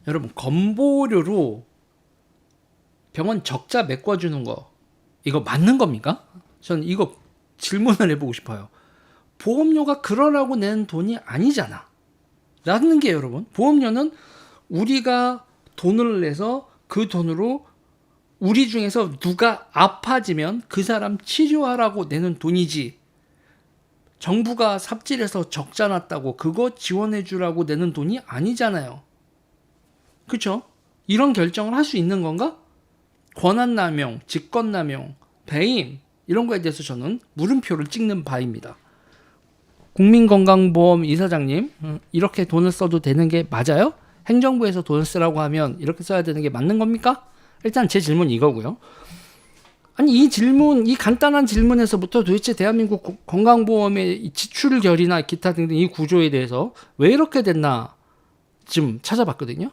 여러분, 건보료로 병원 적자 메꿔주는 거 이거 맞는 겁니까? 저는 이거 질문을 해보고 싶어요. 보험료가 그러라고 낸 돈이 아니잖아 라는 게, 여러분, 보험료는 우리가 돈을 내서 그 돈으로 우리 중에서 누가 아파지면 그 사람 치료하라고 내는 돈이지, 정부가 삽질해서 적자 났다고 그거 지원해 주라고 내는 돈이 아니잖아요. 그쵸? 이런 결정을 할 수 있는 건가? 권한남용, 직권남용, 배임, 이런 거에 대해서 저는 물음표를 찍는 바입니다. 국민건강보험 이사장님, 이렇게 돈을 써도 되는 게 맞아요? 행정부에서 돈을 쓰라고 하면 이렇게 써야 되는 게 맞는 겁니까? 일단 제 질문 이거고요. 아니, 이 질문, 이 간단한 질문에서부터 도대체 대한민국 건강보험의 지출 결이나 기타 등등 이 구조에 대해서 왜 이렇게 됐나 좀 찾아봤거든요.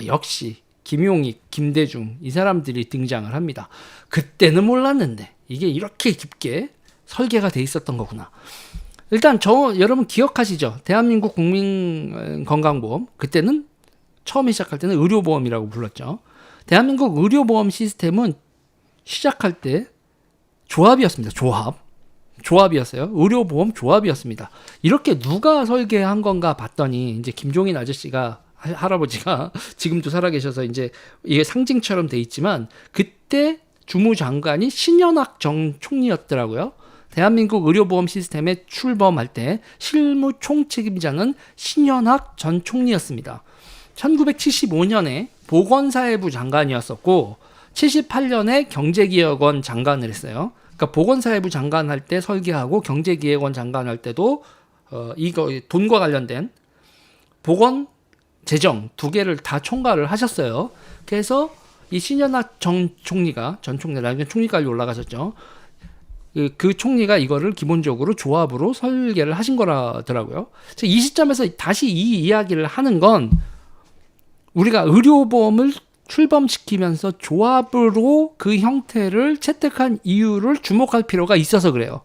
역시 김용익, 김대중 이 사람들이 등장을 합니다. 그때는 몰랐는데 이게 이렇게 깊게 설계가 돼 있었던 거구나. 일단 여러분 기억하시죠? 대한민국 국민건강보험, 그때는 처음에 시작할 때는 의료보험이라고 불렀죠. 대한민국 의료보험 시스템은 시작할 때 조합이었습니다. 조합이었어요. 의료보험 조합이었습니다. 이렇게 누가 설계한 건가 봤더니 이제 김종인 아저씨가, 할아버지가 지금도 살아계셔서 이제 이게 상징처럼 돼 있지만, 그때 주무장관이 신현학 전 총리였더라고요. 대한민국 의료보험 시스템에 출범할 때 실무 총책임자는 신현학 전 총리였습니다. 1975년에 보건사회부 장관이었었고 78년에 경제기획원 장관을 했어요. 그러니까 보건사회부 장관 할 때 설계하고 경제기획원 장관 할 때도 이거 돈과 관련된 보건, 재정 두 개를 다 총괄을 하셨어요. 그래서 이 신현학 전 총리가 나중에 총리까지 올라가셨죠. 그 총리가 이거를 기본적으로 조합으로 설계를 하신 거라더라고요. 이 시점에서 다시 이 이야기를 하는 건, 우리가 의료보험을 출범시키면서 조합으로 그 형태를 채택한 이유를 주목할 필요가 있어서 그래요.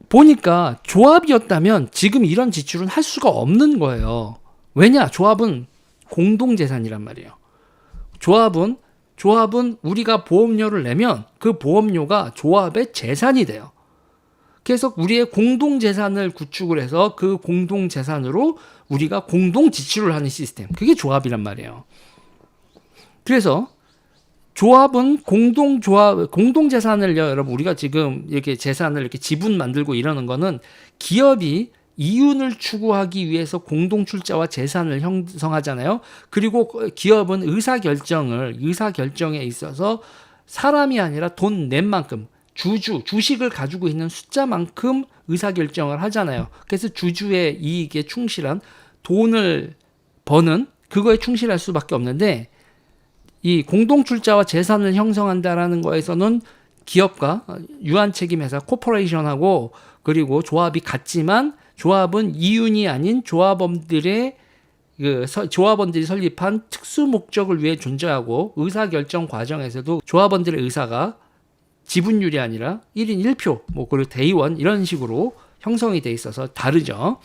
보니까 조합이었다면 지금 이런 지출은 할 수가 없는 거예요. 왜냐? 조합은 공동재산이란 말이에요. 조합은 우리가 보험료를 내면 그 보험료가 조합의 재산이 돼요. 그래서 우리의 공동재산을 구축을 해서 그 공동재산으로 우리가 공동 지출을 하는 시스템, 그게 조합이란 말이에요. 그래서 조합은 공동재산을, 여러분, 우리가 지금 이렇게 재산을 이렇게 지분 만들고 이러는 거는 기업이 이윤을 추구하기 위해서 공동출자와 재산을 형성하잖아요. 그리고 기업은 의사결정에 있어서 사람이 아니라 돈 낸 만큼, 주식을 가지고 있는 숫자만큼 의사결정을 하잖아요. 그래서 주주의 이익에 충실한, 돈을 버는 그거에 충실할 수밖에 없는데, 이 공동출자와 재산을 형성한다라는 거에서는 기업과 유한책임회사 코퍼레이션하고 그리고 조합이 같지만, 조합은 이윤이 아닌 조합원들이 설립한 특수 목적을 위해 존재하고, 의사결정 과정에서도 조합원들의 의사가 지분율이 아니라 1인 1표, 그리고 대의원 이런 식으로 형성이 돼 있어서 다르죠.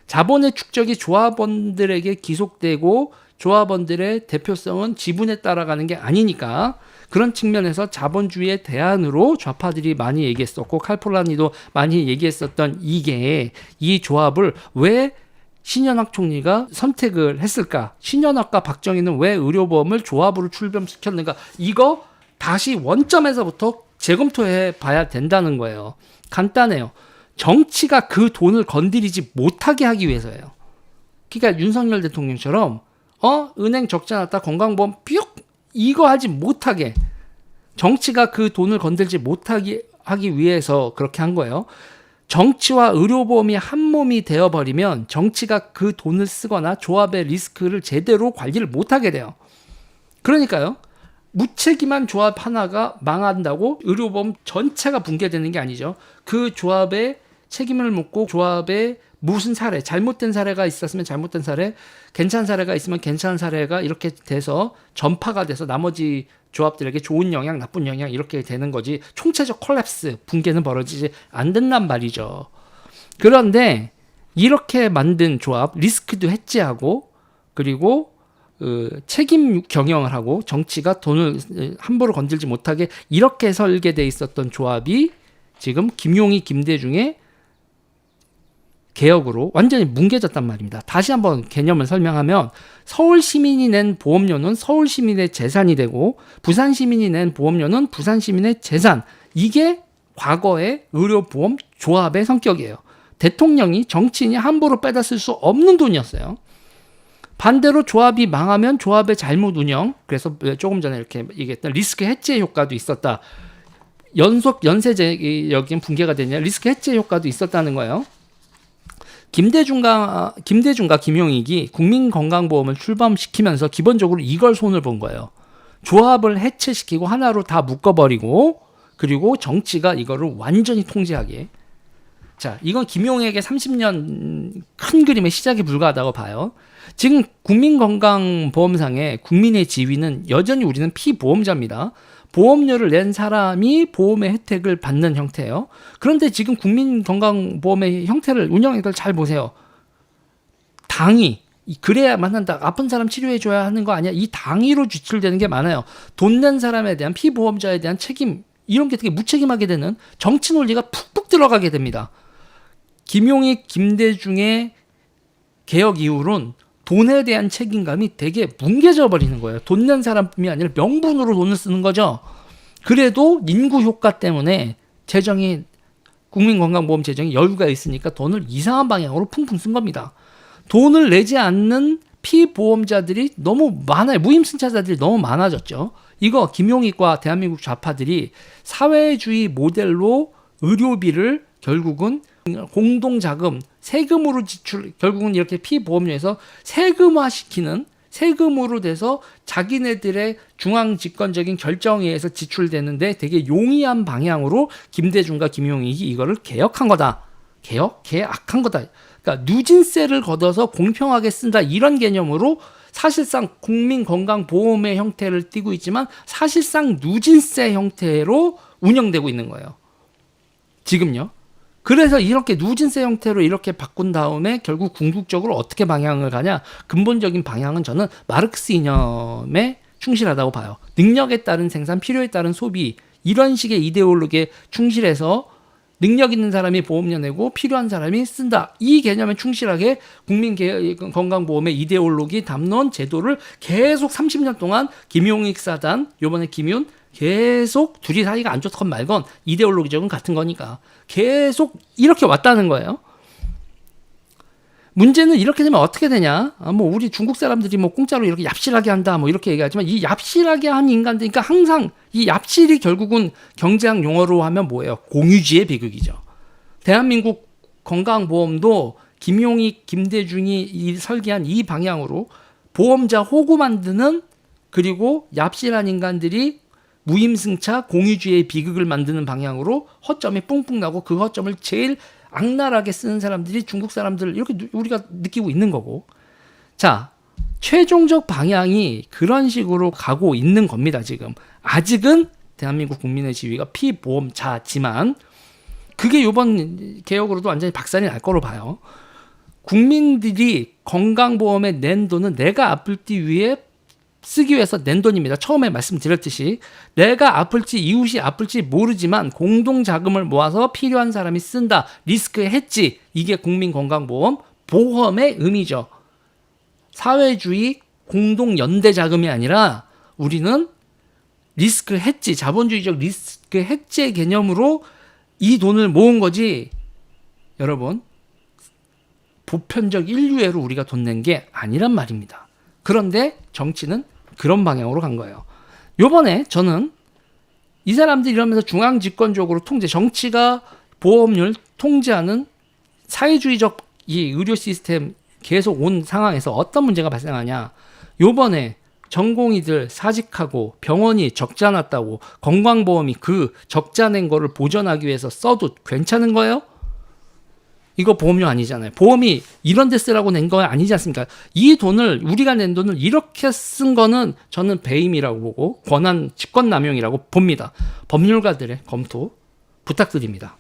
자본의 축적이 조합원들에게 기속되고 조합원들의 대표성은 지분에 따라가는 게 아니니까, 그런 측면에서 자본주의의 대안으로 좌파들이 많이 얘기했었고 칼폴라니도 많이 얘기했었던 이 조합을 왜 신현학 총리가 선택을 했을까? 신현학과 박정희는 왜 의료보험을 조합으로 출범시켰는가? 이거 다시 원점에서부터 재검토해 봐야 된다는 거예요. 간단해요. 정치가 그 돈을 건드리지 못하게 하기 위해서예요. 그러니까 윤석열 대통령처럼 은행 적자 났다, 건강보험 뿅, 이거 하지 못하게, 정치가 그 돈을 건들지 못하게 하기 위해서 그렇게 한 거예요. 정치와 의료보험이 한 몸이 되어버리면 정치가 그 돈을 쓰거나 조합의 리스크를 제대로 관리를 못하게 돼요. 그러니까요, 무책임한 조합 하나가 망한다고 의료보험 전체가 붕괴되는 게 아니죠. 그 조합의 책임을 묻고, 조합의 무슨 사례, 잘못된 사례가 있었으면 잘못된 사례, 괜찮은 사례가 있으면 괜찮은 사례가 이렇게 돼서 전파가 돼서 나머지 조합들에게 좋은 영향, 나쁜 영향 이렇게 되는 거지, 총체적 콜랩스, 붕괴는 벌어지지 않는단 말이죠. 그런데 이렇게 만든 조합, 리스크도 해지하고 그리고 책임 경영을 하고 정치가 돈을 함부로 건들지 못하게 이렇게 설계돼 있었던 조합이 지금 김용희, 김대중의 개혁으로 완전히 뭉개졌단 말입니다. 다시 한번 개념을 설명하면 서울 시민이 낸 보험료는 서울 시민의 재산이 되고 부산 시민이 낸 보험료는 부산 시민의 재산. 이게 과거의 의료보험 조합의 성격이에요. 대통령이 정치인이 함부로 빼다 쓸 수 없는 돈이었어요. 반대로 조합이 망하면 조합의 잘못 운영, 그래서 조금 전에 이렇게 얘기했던 리스크 해제 효과도 있었다. 연쇄적인 붕괴가 되냐 리스크 해제 효과도 있었다는 거예요. 김대중과 김용익이 국민건강보험을 출범시키면서 기본적으로 이걸 손을 본 거예요. 조합을 해체시키고 하나로 다 묶어버리고 그리고 정치가 이거를 완전히 통제하게. 자, 이건 김용익의 30년 큰 그림의 시작에 불과하다고 봐요. 지금 국민건강보험상의 국민의 지위는 여전히 우리는 피보험자입니다. 보험료를 낸 사람이 보험의 혜택을 받는 형태예요. 그런데 지금 국민건강보험의 형태를 운영을 잘 보세요. 당이 그래야만 한다. 아픈 사람 치료해줘야 하는 거 아니야. 이 당위로 지출되는 게 많아요. 돈 낸 사람에 대한 피보험자에 대한 책임 이런 게 되게 무책임하게 되는 정치 논리가 푹푹 들어가게 됩니다. 김용익, 김대중의 개혁 이후로는 돈에 대한 책임감이 되게 뭉개져 버리는 거예요. 돈 낸 사람뿐이 아니라 명분으로 돈을 쓰는 거죠. 그래도 인구 효과 때문에 재정이 국민건강보험 재정이 여유가 있으니까 돈을 이상한 방향으로 풍풍 쓴 겁니다. 돈을 내지 않는 피보험자들이 너무 많아요. 무임승차자들이 너무 많아졌죠. 이거 김용익과 대한민국 좌파들이 사회주의 모델로 의료비를 결국은 공동자금, 세금으로 지출, 결국은 이렇게 피보험료에서 세금화시키는 세금으로 돼서 자기네들의 중앙집권적인 결정에 의해서 지출되는데 되게 용이한 방향으로 김대중과 김용익이 이거를 개혁한 거다. 개혁한 거다. 그러니까 누진세를 걷어서 공평하게 쓴다. 이런 개념으로 사실상 국민건강보험의 형태를 띠고 있지만 사실상 누진세 형태로 운영되고 있는 거예요. 지금요. 그래서 이렇게 누진세 형태로 이렇게 바꾼 다음에 결국 궁극적으로 어떻게 방향을 가냐? 근본적인 방향은 저는 마르크스 이념에 충실하다고 봐요. 능력에 따른 생산, 필요에 따른 소비 이런 식의 이데올로기에 충실해서 능력 있는 사람이 보험료 내고 필요한 사람이 쓴다. 이 개념에 충실하게 국민건강보험의 이데올로기 담론 제도를 계속 30년 동안 김용익 사단, 요번에 김윤 계속 둘이 사이가 안 좋건 말건 이데올로기적은 같은 거니까 계속 이렇게 왔다는 거예요. 문제는 이렇게 되면 어떻게 되냐? 뭐 우리 중국 사람들이 뭐 공짜로 이렇게 얍실하게 한다 뭐 이렇게 얘기하지만 이 얍실하게 한 인간들, 그러니까 항상 이 얍실이 결국은 경제학 용어로 하면 뭐예요? 공유주의 비극이죠. 대한민국 건강보험도 김용익, 김대중이 설계한 이 방향으로 보험자 호구 만드는 그리고 얍실한 인간들이 무임승차 공유주의 비극을 만드는 방향으로 허점이 뿡뿡 나고 그 허점을 제일 악랄하게 쓰는 사람들이 중국 사람들 이렇게 우리가 느끼고 있는 거고. 자, 최종적 방향이 그런 식으로 가고 있는 겁니다. 지금 아직은 대한민국 국민의 지위가 피보험자지만 그게 이번 개혁으로도 완전히 박살이 날 거로 봐요. 국민들이 건강보험에 낸 돈은 내가 아플지 위해 쓰기 위해서 낸 돈입니다. 처음에 말씀드렸듯이 내가 아플지 이웃이 아플지 모르지만 공동자금을 모아서 필요한 사람이 쓴다. 리스크 해지. 이게 국민건강보험 보험의 의미죠. 사회주의 공동연대자금이 아니라 우리는 리스크 해지, 자본주의적 리스크 해지 개념으로 이 돈을 모은 거지. 여러분, 보편적 인류애로 우리가 돈 낸 게 아니란 말입니다. 그런데 정치는 그런 방향으로 간 거예요. 요번에 저는 이 사람들이 이러면서 중앙집권적으로 통제, 정치가 보험료를 통제하는 사회주의적 이 의료 시스템 계속 온 상황에서 어떤 문제가 발생하냐. 요번에 전공의들 사직하고 병원이 적자 났다고 건강보험이 그 적자 낸 거를 보전하기 위해서 써도 괜찮은 거예요? 이거 보험료 아니잖아요. 보험이 이런 데 쓰라고 낸 거 아니지 않습니까? 이 돈을 우리가 낸 돈을 이렇게 쓴 거는 저는 배임이라고 보고 권한 직권남용이라고 봅니다. 법률가들의 검토 부탁드립니다.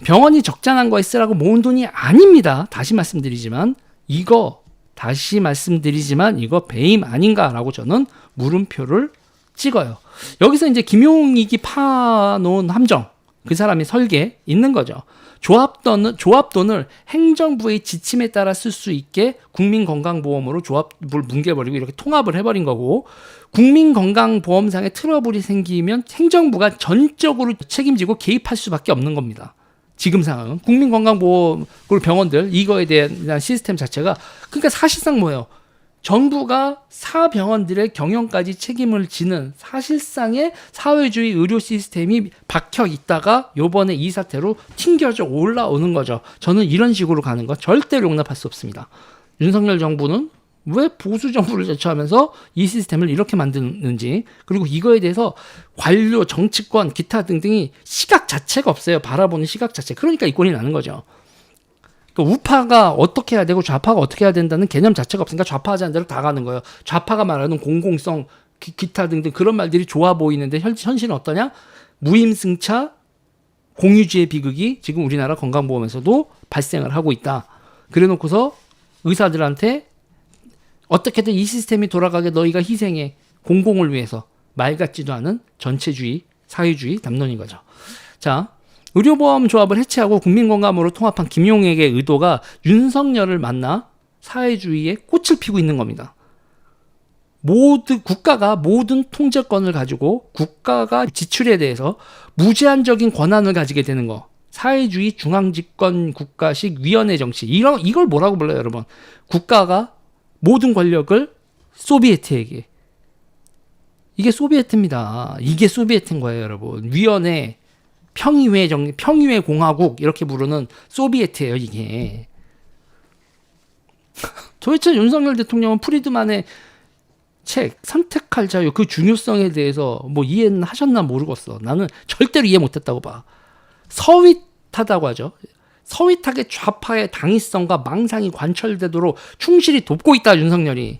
병원이 적자 난 거에 쓰라고 모은 돈이 아닙니다. 다시 말씀드리지만 이거 다시 말씀드리지만 이거 배임 아닌가라고 저는 물음표를 찍어요. 여기서 이제 김용익이 파놓은 함정, 그 사람의 설계 있는 거죠. 조합돈을 행정부의 지침에 따라 쓸 수 있게 국민건강보험으로 조합을 뭉개버리고 이렇게 통합을 해버린 거고, 국민건강보험상에 트러블이 생기면 행정부가 전적으로 책임지고 개입할 수밖에 없는 겁니다. 지금 상황은 국민건강보험 그리고 병원들 이거에 대한 시스템 자체가, 그러니까 사실상 뭐예요? 정부가 사병원들의 경영까지 책임을 지는 사실상의 사회주의 의료 시스템이 박혀 있다가 요번에 이 사태로 튕겨져 올라오는 거죠. 저는 이런 식으로 가는 거 절대로 용납할 수 없습니다. 윤석열 정부는 왜 보수 정부를 제쳐하면서 이 시스템을 이렇게 만드는지, 그리고 이거에 대해서 관료, 정치권, 기타 등등이 시각 자체가 없어요. 바라보는 시각 자체. 그러니까 이 꼴이 나는 거죠. 우파가 어떻게 해야 되고 좌파가 어떻게 해야 된다는 개념 자체가 없으니까 좌파 하자는 대로 다 가는 거예요. 좌파가 말하는 공공성, 기타 등등 그런 말들이 좋아 보이는데 현실은 어떠냐? 무임승차, 공유주의 비극이 지금 우리나라 건강보험에서도 발생을 하고 있다. 그래 놓고서 의사들한테 어떻게든 이 시스템이 돌아가게 너희가 희생해. 공공을 위해서. 말 같지도 않은 전체주의, 사회주의 담론인 거죠. 자, 의료보험 조합을 해체하고 국민건강으로 통합한 김용익의 의도가 윤석열을 만나 사회주의에 꽃을 피우고 있는 겁니다. 국가가 모든 통제권을 가지고 국가가 지출에 대해서 무제한적인 권한을 가지게 되는 거. 사회주의 중앙집권 국가식 위원회 정치. 이걸 뭐라고 불러요, 여러분? 국가가 모든 권력을 소비에트에게. 이게 소비에트입니다. 이게 소비에트인 거예요, 여러분. 위원회, 평의회 공화국 이렇게 부르는 소비에트예요, 이게. 도대체 윤석열 대통령은 프리드만의 책 선택할 자유 그 중요성에 대해서 뭐 이해는 하셨나 모르겠어. 나는 절대로 이해 못했다고 봐. 서윗하다고 하죠. 서윗하게 좌파의 당위성과 망상이 관철되도록 충실히 돕고 있다, 윤석열이.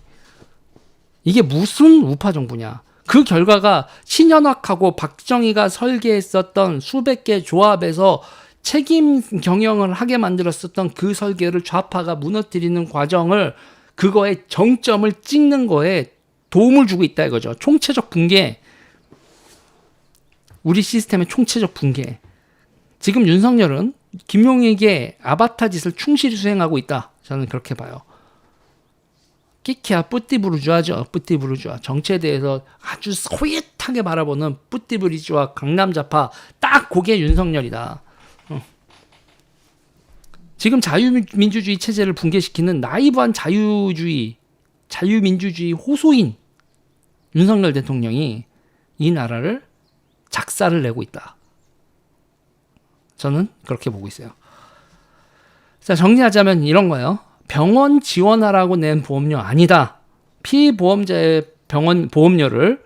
이게 무슨 우파 정부냐. 그 결과가 신현학하고 박정희가 설계했었던 수백 개 조합에서 책임 경영을 하게 만들었었던 그 설계를 좌파가 무너뜨리는 과정을, 그거의 정점을 찍는 거에 도움을 주고 있다 이거죠. 총체적 붕괴. 우리 시스템의 총체적 붕괴. 지금 윤석열은 김용익의 아바타 짓을 충실히 수행하고 있다. 저는 그렇게 봐요. 끼키야 뿌띠부르주아죠. 뿌띠부르주아. 정치에 대해서 아주 소윗하게 바라보는 뿌띠부르주아 강남좌파, 딱 그게 윤석열이다. 지금 자유민주주의 체제를 붕괴시키는 나이브한 자유민주주의 호소인 윤석열 대통령이 이 나라를 작사를 내고 있다. 저는 그렇게 보고 있어요. 자, 정리하자면 이런 거예요. 병원 지원하라고 낸 보험료 아니다. 피보험자의 병원 보험료를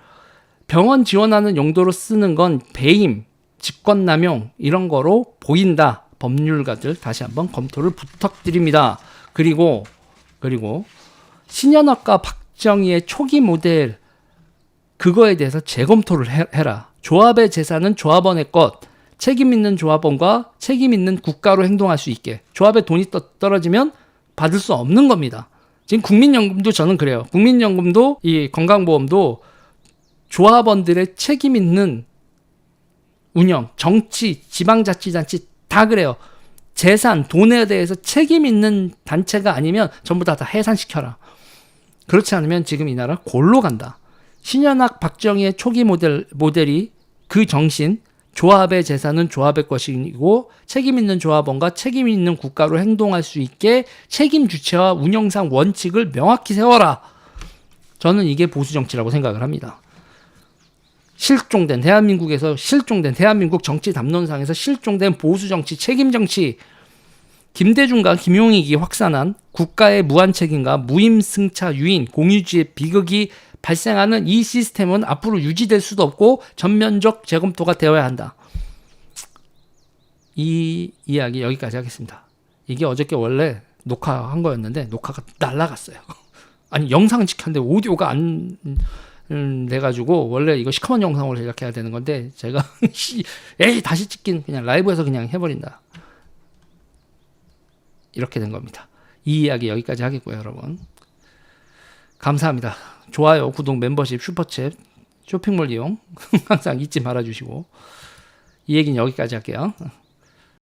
병원 지원하는 용도로 쓰는 건 배임, 직권남용 이런 거로 보인다. 법률가들 다시 한번 검토를 부탁드립니다. 그리고 신현학과 박정희의 초기 모델 그거에 대해서 재검토를 해라. 조합의 재산은 조합원의 것. 책임 있는 조합원과 책임 있는 국가로 행동할 수 있게. 조합의 돈이 떨어지면 받을 수 없는 겁니다. 지금 국민연금도 저는 그래요. 국민연금도 이 건강보험도 조합원들의 책임 있는 운영, 정치, 지방자치단체 다 그래요. 재산, 돈에 대해서 책임 있는 단체가 아니면 전부 다 해산시켜라. 그렇지 않으면 지금 이 나라 골로 간다. 신현학 박정희의 초기 모델이 그 정신, 조합의 재산은 조합의 것이고 책임 있는 조합원과 책임 있는 국가로 행동할 수 있게 책임 주체와 운영상 원칙을 명확히 세워라. 저는 이게 보수 정치라고 생각을 합니다. 대한민국 정치 담론상에서 실종된 보수 정치, 책임 정치, 김대중과 김용익이 확산한 국가의 무한 책임과 무임승차 유인, 공유주의 비극이 발생하는 이 시스템은 앞으로 유지될 수도 없고 전면적 재검토가 되어야 한다. 이 이야기 여기까지 하겠습니다. 이게 어저께 원래 녹화한 거였는데 녹화가 날라갔어요. 아니 영상은 찍혔는데 오디오가 안 돼가지고 원래 이거 시커먼 영상으로 제작해야 되는 건데 제가 다시 찍긴 그냥 라이브에서 그냥 해버린다. 이렇게 된 겁니다. 이 이야기 여기까지 하겠고요, 여러분. 감사합니다. 좋아요, 구독, 멤버십, 슈퍼챗, 쇼핑몰 이용 항상 잊지 말아주시고 이 얘기는 여기까지 할게요.